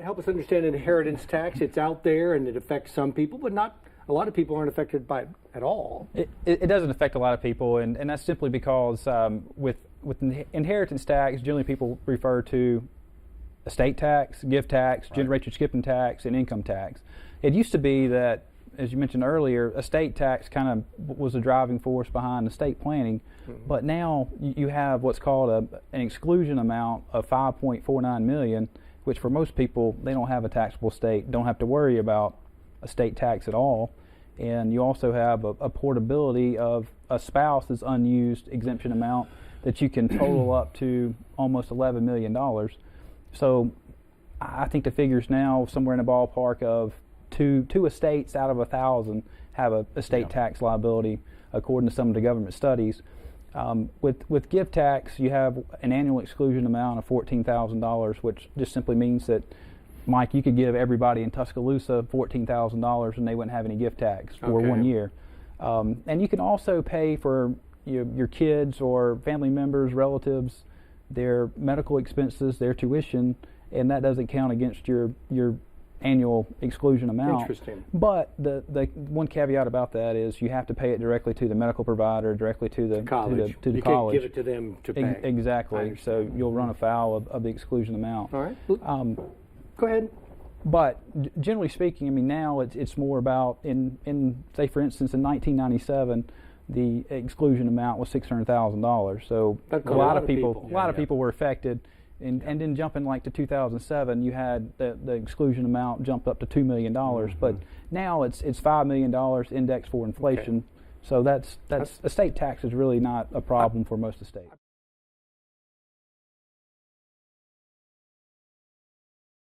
help us understand inheritance tax. It's out there and it affects some people, but not a lot of people aren't affected by it at all. It doesn't affect a lot of people, and that's simply because with inheritance tax, generally people refer to estate tax, gift tax, Right. generation skipping tax, and income tax. It used to be that, as you mentioned earlier, estate tax kind of was the driving force behind estate planning, but now you have what's called an exclusion amount of $5.49 million, which for most people, they don't have a taxable estate, don't have to worry about estate tax at all. And you also have a portability of a spouse's unused exemption amount that you can total up to almost $11 million. So I think the figure's now somewhere in the ballpark of two estates out of 1,000 have a estate tax liability, according to some of the government studies. With gift tax, you have an annual exclusion amount of $14,000, which just simply means that, Mike, you could give everybody in Tuscaloosa $14,000 and they wouldn't have any gift tax for 1 year. And you can also pay for your kids or family members, relatives, their medical expenses, their tuition, and that doesn't count against your annual exclusion amount. Interesting. But the one caveat about that is you have to pay it directly to the medical provider, directly to the college. To the you college. Can't give it to them to pay. Exactly. So you'll run afoul of the exclusion amount. All right. Go ahead. But generally speaking, I mean, now it's more about in say, for instance, in 1997, the exclusion amount was $600,000. So a lot of people were affected. And then jumping like to 2007, you had the exclusion amount jumped up to $2 million. But now it's $5 million indexed for inflation. So that's estate tax is really not a problem for most estates.